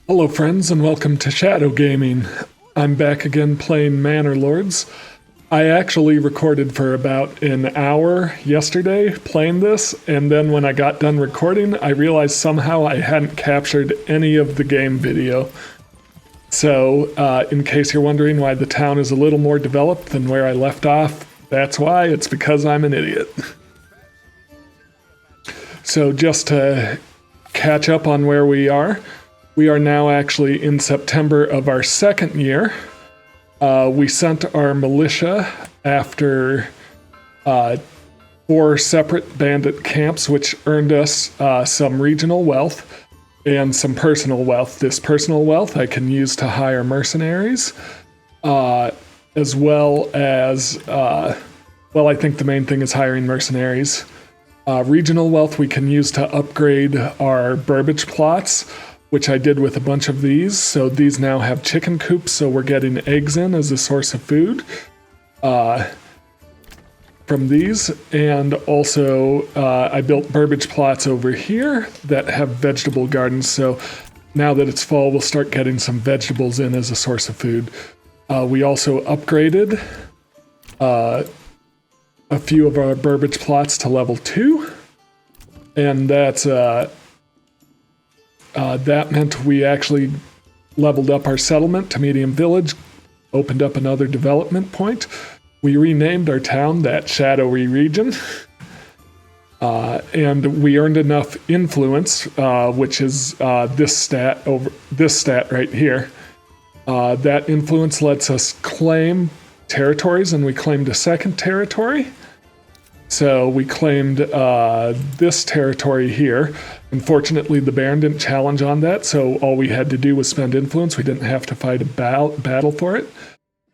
Hello friends and welcome to Shadow Gaming. I'm back again playing Manor Lords. I actually recorded for about an hour yesterday playing this, and then when I got done recording I realized somehow I hadn't captured any of the game video. So in case you're wondering why the town is a little more developed than where I left off, that's why. It's because I'm an idiot. So just to catch up on where we are now actually in September of our second year. We sent our militia after 4 separate bandit camps, which earned us some regional wealth and some personal wealth. This personal wealth I can use to hire mercenaries, as well as, well, I think the main thing is hiring mercenaries. Regional wealth we can use to upgrade our burbage plots, which I did with a bunch of these. So these now have chicken coops, so we're getting eggs in as a source of food from these. And also I built burbage plots over here that have vegetable gardens, so now that it's fall, we'll start getting some vegetables in as a source of food. We also upgraded a few of our burbage plots to level 2, and that's that meant we actually leveled up our settlement to medium village, opened up another development point. We renamed our town that Shadowy Region, and we earned enough influence, which is this stat right here. That influence lets us claim territories, and we claimed a second territory. So we claimed this territory here. Unfortunately, the Baron didn't challenge on that, so all we had to do was spend influence. We didn't have to fight a battle for it.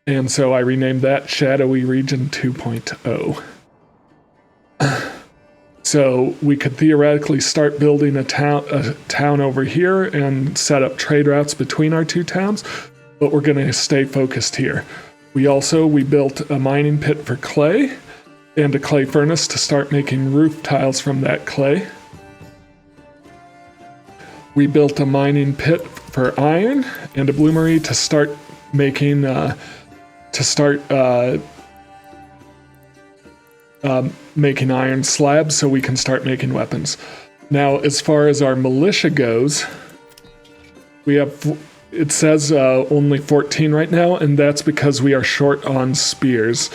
And so I renamed that Shadowy Region 2.0. So we could theoretically start building a town over here and set up trade routes between our two towns, but we're going to stay focused here. We built a mining pit for clay and a clay furnace to start making roof tiles from that clay. We built a mining pit for iron and a bloomery to start making making iron slabs so we can start making weapons. Now, as far as our militia goes, we have, it says only 14 right now, and that's because we are short on spears.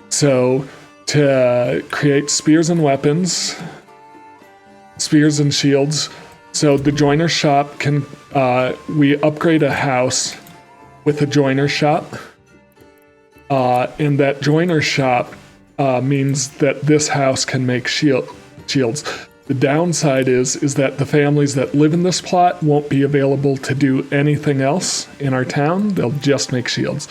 So to create spears and weapons, spears and shields. So the joiner shop can, we upgrade a house with a joiner shop. And that joiner shop means that this house can make shields. The downside is that the families that live in this plot won't be available to do anything else in our town. They'll just make shields.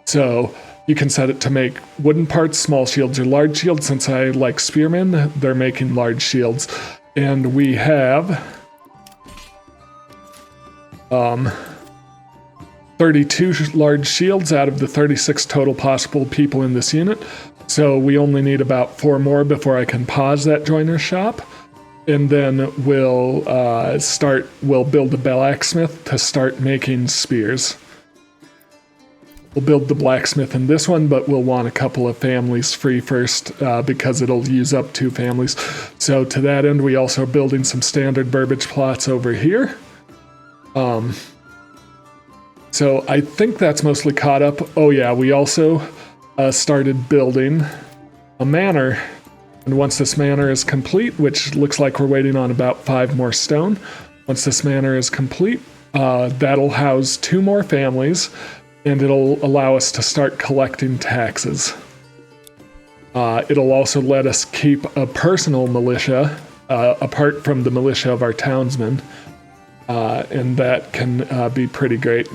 So you can set it to make wooden parts, small shields, or large shields. Since I like spearmen, they're making large shields. And we have 32 large shields out of the 36 total possible people in this unit. So we only need about 4 more before I can pause that joiner shop. And then we'll build a blacksmith to start making spears. We'll build the blacksmith in this one, but we'll want a couple of families free first because it'll use up 2 families. So to that end, we also are building some standard burbage plots over here. So I think that's mostly caught up. Oh yeah, we also started building a manor. And once this manor is complete, which looks like we're waiting on about 5 more stone, once this manor is complete, that'll house 2 more families, and it'll allow us to start collecting taxes. It'll also let us keep a personal militia, apart from the militia of our townsmen, and that can be pretty great.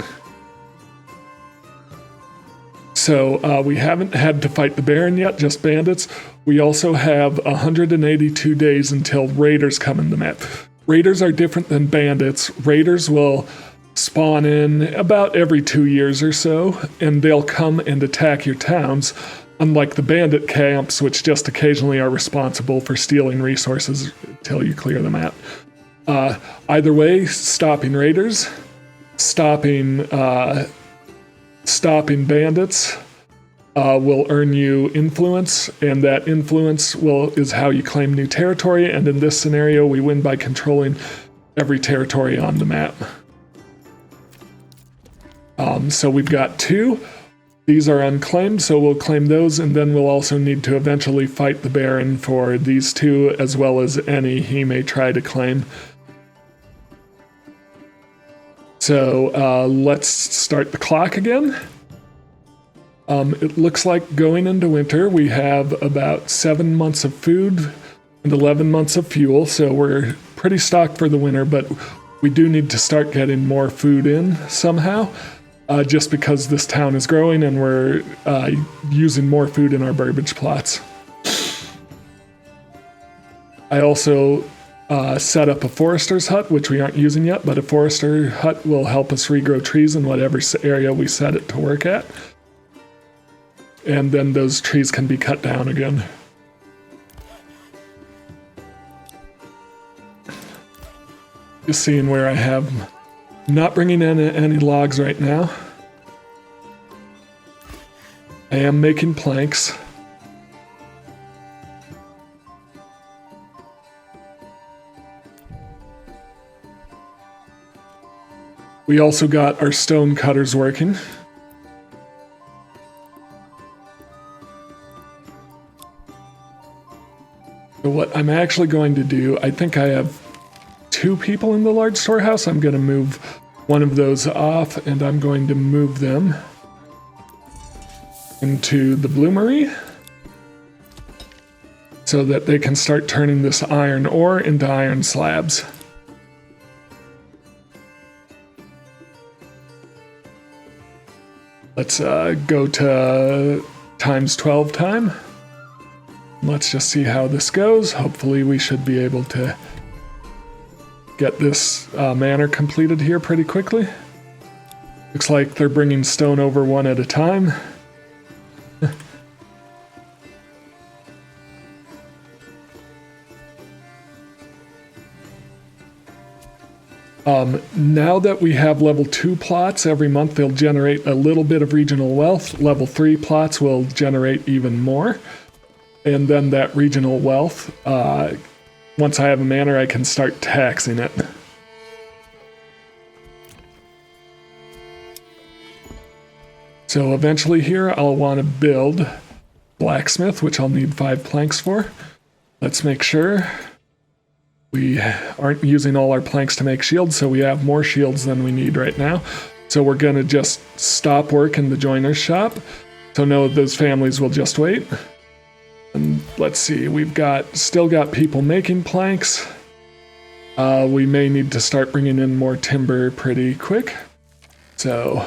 So we haven't had to fight the Baron yet, just bandits. We also have 182 days until raiders come in the map. Raiders are different than bandits. Raiders will spawn in about every 2 years or so, and they'll come and attack your towns, unlike the bandit camps, which just occasionally are responsible for stealing resources until you clear them out. Either way, stopping raiders, stopping bandits will earn you influence, and that influence is how you claim new territory. And in this scenario, we win by controlling every territory on the map. So we've got 2. These are unclaimed, so we'll claim those, and then we'll also need to eventually fight the Baron for these 2, as well as any he may try to claim. So let's start the clock again. It looks like going into winter, we have about 7 months of food and 11 months of fuel, so we're pretty stocked for the winter, but we do need to start getting more food in somehow, just because this town is growing and we're using more food in our burbage plots. I also set up a forester's hut, which we aren't using yet, but a forester hut will help us regrow trees in whatever area we set it to work at. And then those trees can be cut down again. Just seeing where I have. Not bringing in any logs right now. I am making planks. We also got our stone cutters working. So what I'm actually going to do, I think I have 2 people in the large storehouse. I'm going to move one of those off, and I'm going to move them into the bloomery so that they can start turning this iron ore into iron slabs. Let's go to times 12 time. Let's just see how this goes. Hopefully we should be able to get this manor completed here pretty quickly. Looks like they're bringing stone over one at a time. Now that we have level 2 plots, every month they'll generate a little bit of regional wealth. Level 3 plots will generate even more. And then that regional wealth, once I have a manor, I can start taxing it. So eventually here, I'll want to build blacksmith, which I'll need 5 planks for. Let's make sure we aren't using all our planks to make shields, so we have more shields than we need right now. So we're going to just stop work in the joiner's shop. So no, those families will just wait. And let's see, we've still got people making planks. We may need to start bringing in more timber pretty quick. So,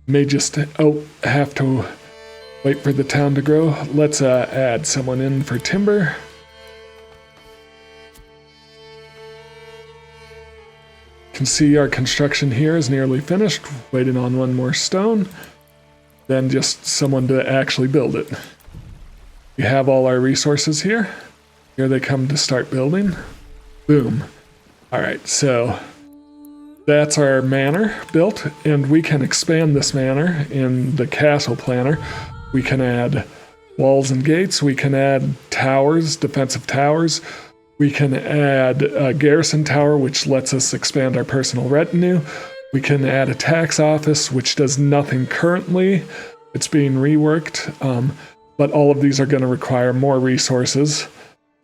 may just have to wait for the town to grow. Let's add someone in for timber. You can see our construction here is nearly finished, waiting on one more stone. Then just someone to actually build it. We have all our resources here. Here they come to start building. Boom. All right, so that's our manor built, and we can expand this manor in the castle planner. We can add walls and gates. We can add towers, defensive towers. We can add a garrison tower, which lets us expand our personal retinue. We can add a tax office, which does nothing currently. It's being reworked, but all of these are going to require more resources.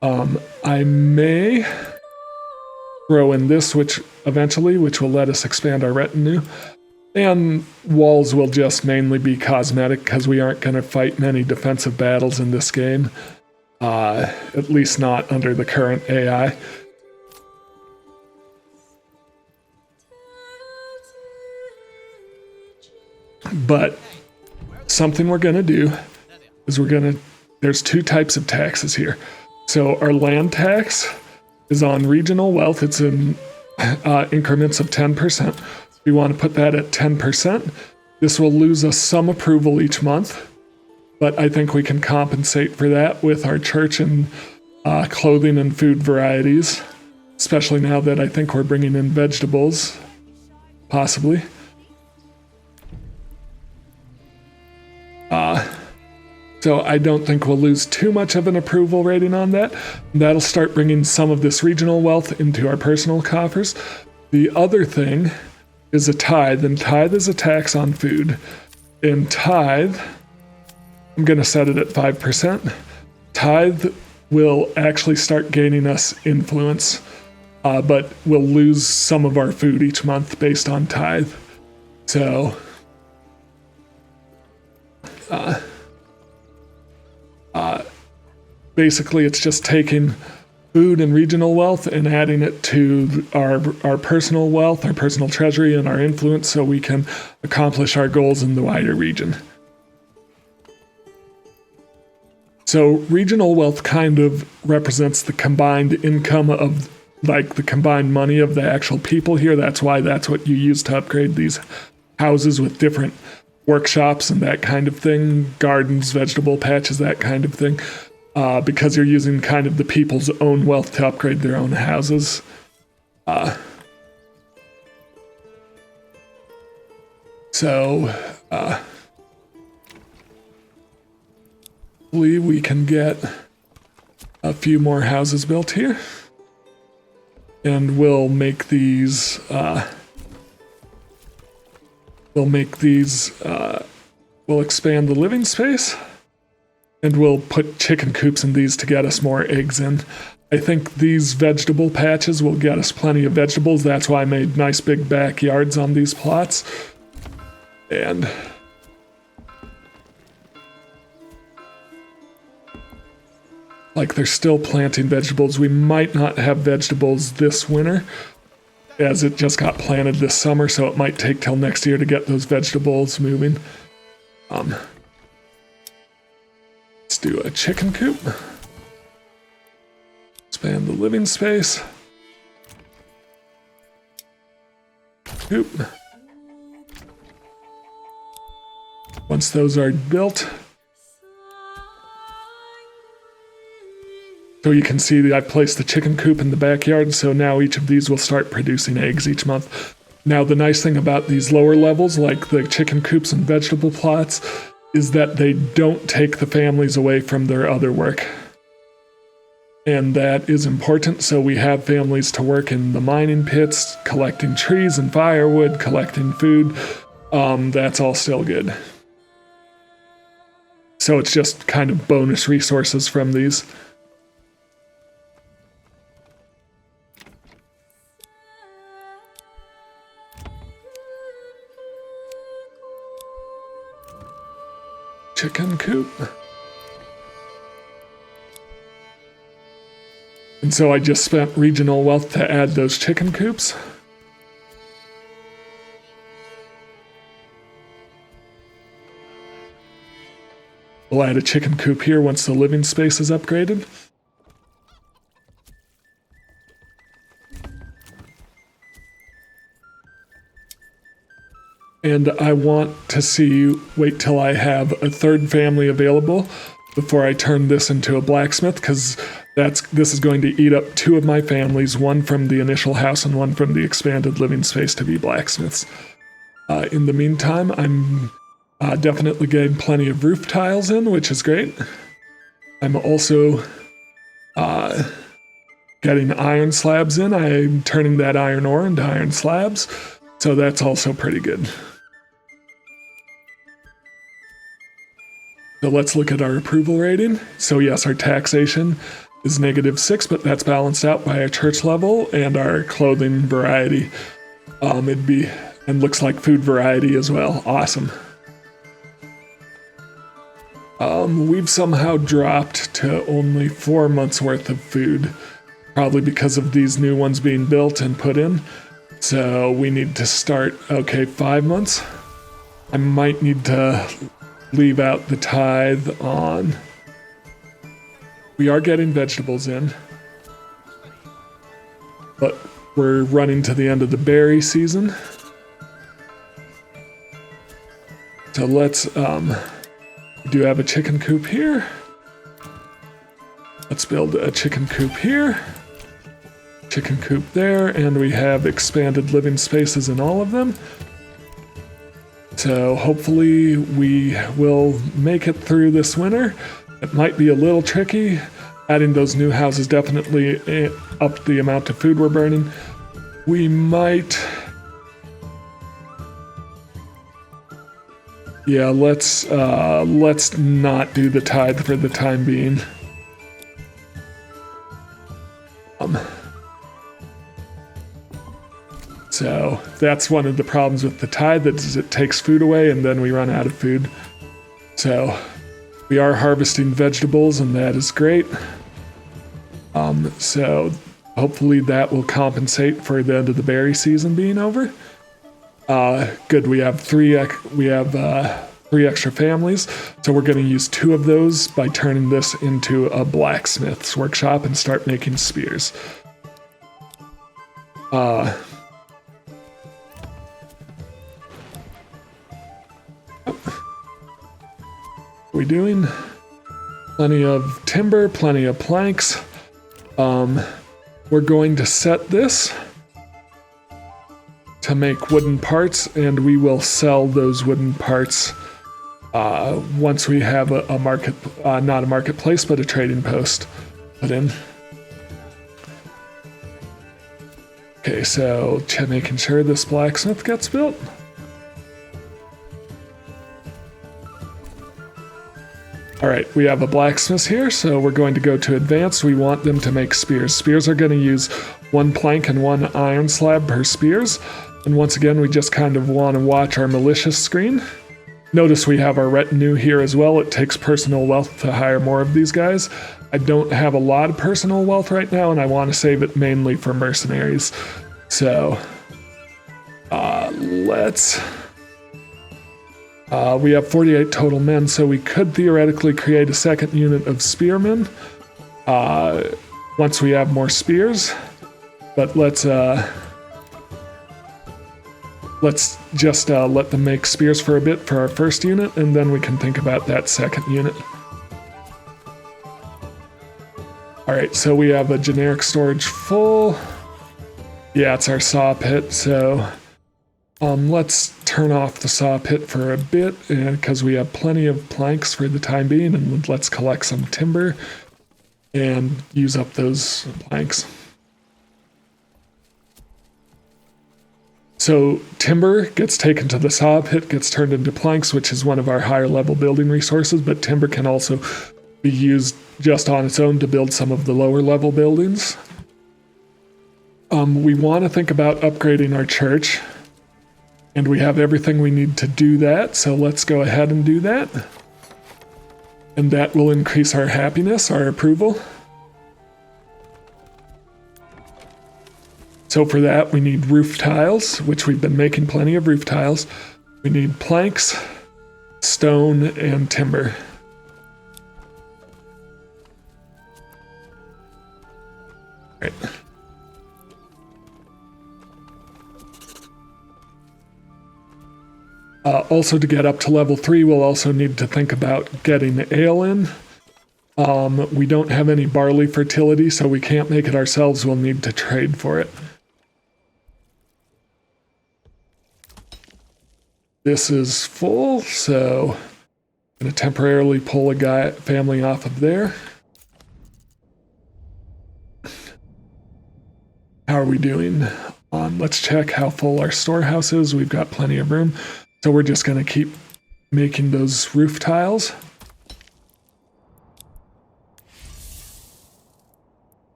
I may throw in this, which will let us expand our retinue. And walls will just mainly be cosmetic because we aren't going to fight many defensive battles in this game. At least not under the current AI. But something we're going to do is there's 2 types of taxes here. So our land tax is on regional wealth. It's in increments of 10%. We want to put that at 10%. This will lose us some approval each month, but I think we can compensate for that with our church and clothing and food varieties, especially now that I think we're bringing in vegetables, possibly. So I don't think we'll lose too much of an approval rating on that. That'll start bringing some of this regional wealth into our personal coffers. The other thing is a tithe, and tithe is a tax on food. And tithe, I'm going to set it at 5%. Tithe will actually start gaining us influence, but we'll lose some of our food each month based on tithe. So, basically it's just taking food and regional wealth and adding it to our personal wealth, our personal treasury, and our influence so we can accomplish our goals in the wider region. So regional wealth kind of represents the combined income of, like, the combined money of the actual people here. That's why that's what you use to upgrade these houses with different workshops and that kind of thing, gardens, vegetable patches, that kind of thing. Because you're using kind of the people's own wealth to upgrade their own houses. Hopefully we can get a few more houses built here. And we'll make these, we'll expand the living space. And we'll put chicken coops in these to get us more eggs in. I think these vegetable patches will get us plenty of vegetables. That's why I made nice big backyards on these plots. And like, they're still planting vegetables. We might not have vegetables this winter, as it just got planted this summer, so it might take till next year to get those vegetables moving. Let's do a chicken coop. Expand the living space. Coop. Once those are built, so you can see that I've placed the chicken coop in the backyard, so now each of these will start producing eggs each month. Now the nice thing about these lower levels, like the chicken coops and vegetable plots, is that they don't take the families away from their other work. And that is important, so we have families to work in the mining pits, collecting trees and firewood, collecting food. That's all still good. So it's just kind of bonus resources from these. Chicken coop. And so I just spent regional wealth to add those chicken coops. We'll add a chicken coop here once the living space is upgraded. And I want to wait till I have a third family available before I turn this into a blacksmith, because this is going to eat up two of my families, one from the initial house and one from the expanded living space, to be blacksmiths. In the meantime, I'm definitely getting plenty of roof tiles in, which is great. I'm also getting iron slabs in. I'm turning that iron ore into iron slabs, so that's also pretty good. So let's look at our approval rating. So yes, our taxation is -6, but that's balanced out by our church level and our clothing variety. And looks like food variety as well. Awesome. We've somehow dropped to only 4 months worth of food, probably because of these new ones being built and put in. So we need to start, 5 months. I might need to leave out the tithe on. We are getting vegetables in, but we're running to the end of the berry season. So let's, we do have a chicken coop here. Let's build a chicken coop here, chicken coop there, and we have expanded living spaces in all of them. So hopefully we will make it through this winter. It might be a little tricky. Adding those new houses definitely upped the amount of food we're burning. We might... Yeah, let's not do the tithe for the time being. So that's one of the problems with the tithe, that is it takes food away and then we run out of food. So we are harvesting vegetables and that is great. So hopefully that will compensate for the end of the berry season being over. Good, we have three extra families, so we're going to use 2 of those by turning this into a blacksmith's workshop and start making spears. What are we doing? Plenty of timber, plenty of planks. We're going to set this to make wooden parts, and we will sell those wooden parts once we have a market, not a marketplace, but a trading post put in. Okay, so making sure this blacksmith gets built. All right, we have a blacksmith here, so we're going to go to advanced. We want them to make spears. Spears are going to use 1 plank and 1 iron slab per spears. And once again, we just kind of want to watch our militia screen. Notice we have our retinue here as well. It takes personal wealth to hire more of these guys. I don't have a lot of personal wealth right now, and I want to save it mainly for mercenaries. So, we have 48 total men, so we could theoretically create a second unit of spearmen once we have more spears. But let's just let them make spears for a bit for our first unit, and then we can think about that second unit. All right, so we have a generic storage full. Yeah, it's our saw pit, so let's turn off the saw pit for a bit because we have plenty of planks for the time being, and let's collect some timber and use up those planks. So timber gets taken to the saw pit, gets turned into planks, which is one of our higher level building resources, but timber can also be used just on its own to build some of the lower level buildings. We want to think about upgrading our church, and we have everything we need to do that, so let's go ahead and do that. And that will increase our happiness, our approval. So for that, we need roof tiles, which we've been making plenty of roof tiles. We need planks, stone, and timber. All right. Also, to get up to level 3, we'll also need to think about getting ale in. We don't have any barley fertility, so we can't make it ourselves. We'll need to trade for it. This is full, so I'm going to temporarily pull a family off of there. How are we doing? Let's check how full our storehouse is. We've got plenty of room. So we're just going to keep making those roof tiles.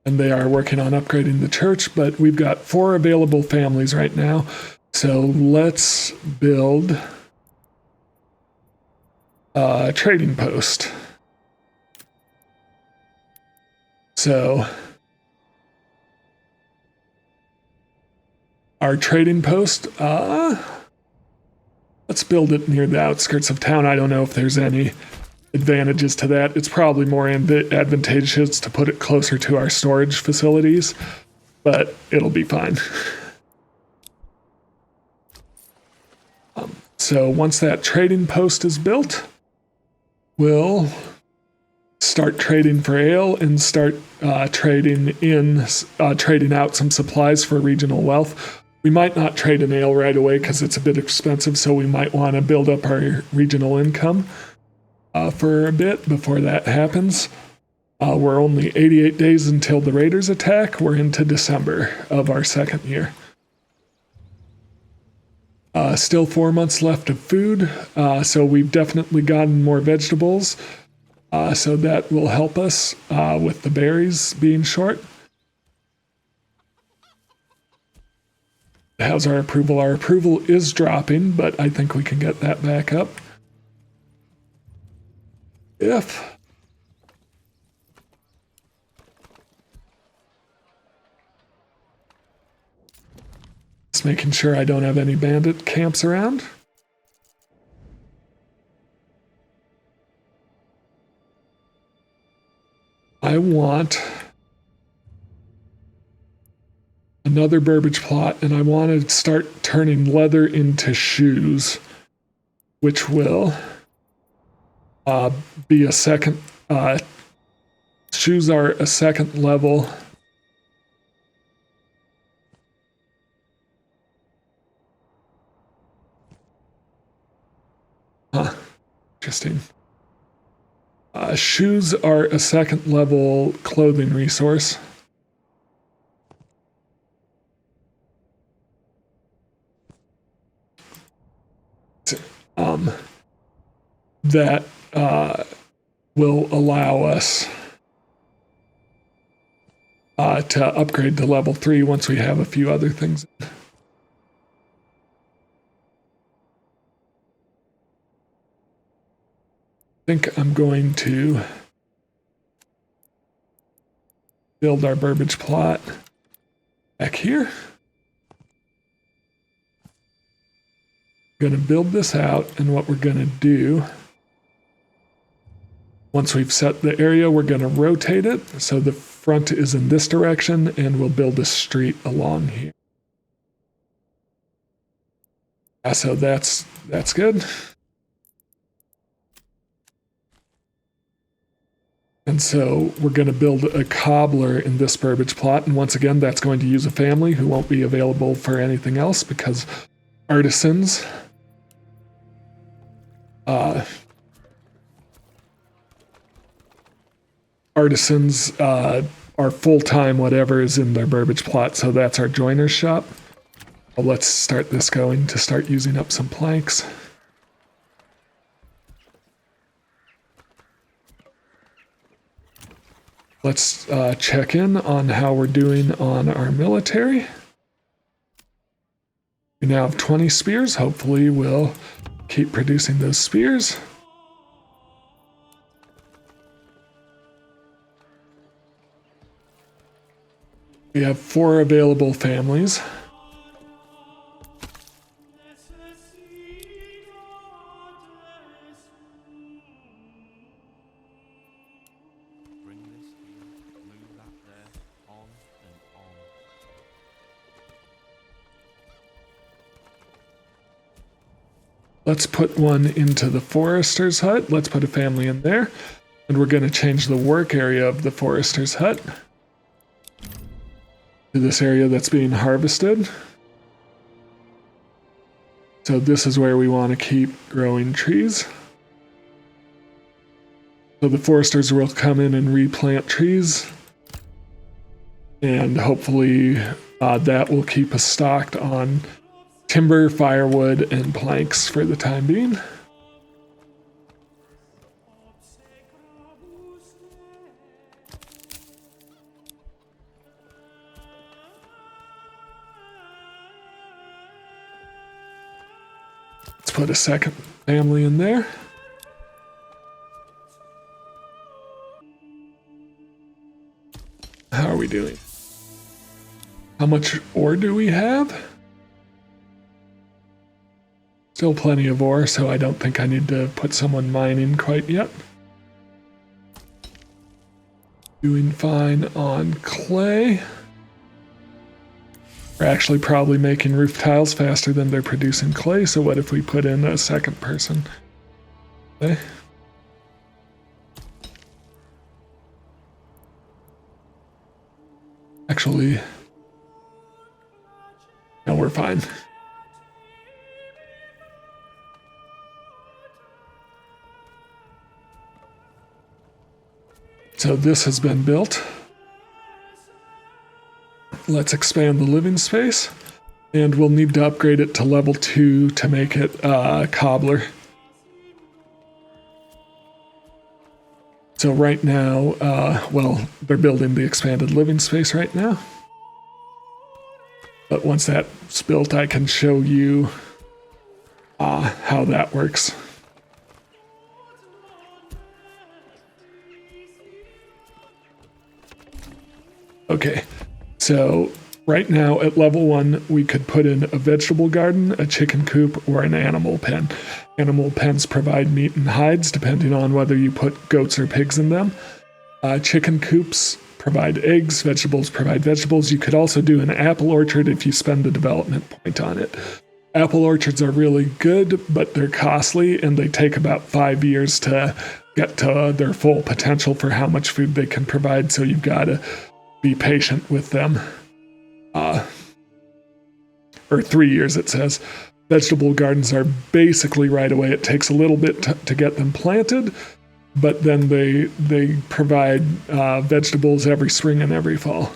And they are working on upgrading the church, but we've got 4 available families right now. So let's build a trading post. So our trading post, let's build it near the outskirts of town. I don't know if there's any advantages to that. It's probably more advantageous to put it closer to our storage facilities, but it'll be fine. So once that trading post is built, we'll start trading for ale and start trading out some supplies for regional wealth. We might not trade an ale right away because it's a bit expensive, so we might want to build up our regional income for a bit before that happens. We're only 88 days until the Raiders attack. We're into December of our second year. Still 4 months left of food, so we've definitely gotten more vegetables, so that will help us with the berries being short. How's our approval? Our approval is dropping, but I think we can get that back up. Just making sure I don't have any bandit camps around. I want another Burbage plot, and I want to start turning leather into shoes, which will be a second. Shoes are a second level. Interesting. Shoes are a second level clothing resource. That will allow us to upgrade to level 3 once we have a few other things. I think I'm going to build our Burbage plot back here. Going to build this out, and what we're going to do, once we've set the area, we're going to rotate it so the front is in this direction, and we'll build a street along here. So that's good. And so we're going to build a cobbler in this Burbage plot, and once again, that's going to use a family who won't be available for anything else because artisans are full-time whatever is in their Burbage plot, so that's our joiner's shop. Well, let's start this going to start using up some planks. Let's check in on how we're doing on our military. We now have 20 spears. Hopefully we'll keep producing those spears. We have 4 available families. Let's put one into the forester's hut. Let's put a family in there. And we're going to change the work area of the forester's hut to this area that's being harvested. So this is where we want to keep growing trees. So the foresters will come in and replant trees. And hopefully that will keep us stocked on timber, firewood, and planks for the time being. Let's put a second family in there. How are we doing? How much ore do we have? Still plenty of ore, so I don't think I need to put someone mining quite yet. Doing fine on clay. We're actually probably making roof tiles faster than they're producing clay, so what if we put in a second person? Okay. Actually, no, we're fine. So this has been built. Let's expand the living space, and we'll need to upgrade it to level 2 to make it cobbler. So right now, well, they're building the expanded living space right now. But once that's built, I can show you how that works. Okay, so right now at level 1, we could put in a vegetable garden, a chicken coop, or an animal pen. Animal pens provide meat and hides, depending on whether you put goats or pigs in them. Chicken coops provide eggs, vegetables provide vegetables. You could also do an apple orchard if you spend a development point on it. Apple orchards are really good, but they're costly, and they take about 5 years to get to their full potential for how much food they can provide, so you've got to be patient with them. Or 3 years, it says. Vegetable gardens are basically right away. It takes a little bit to get them planted, but then they provide vegetables every spring and every fall.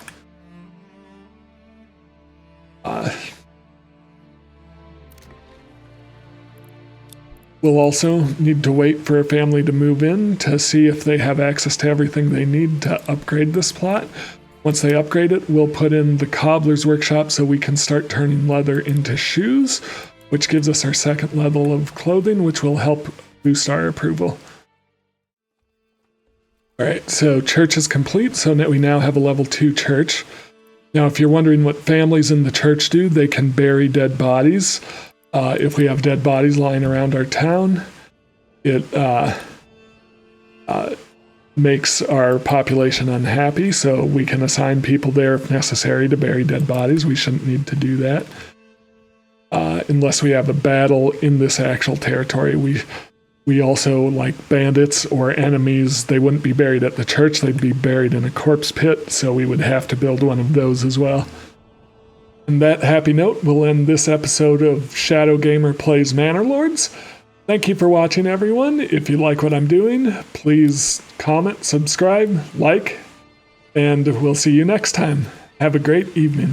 We'll also need to wait for a family to move in to see if they have access to everything they need to upgrade this plot. Once they upgrade it, we'll put in the cobbler's workshop so we can start turning leather into shoes, which gives us our second level of clothing, which will help boost our approval. All right, so church is complete, so now we have a level 2 church. Now, if you're wondering what families in the church do, they can bury dead bodies. If we have dead bodies lying around our town, it makes our population unhappy, so we can assign people there if necessary to bury dead bodies. We shouldn't need to do that. Unless we have a battle in this actual territory. We also, like bandits or enemies, they wouldn't be buried at the church, they'd be buried in a corpse pit, so we would have to build one of those as well. And that happy note will end this episode of Shadow Gamer Plays Manor Lords. Thank you for watching, everyone. If you like what I'm doing, please comment, subscribe, like, and we'll see you next time. Have a great evening.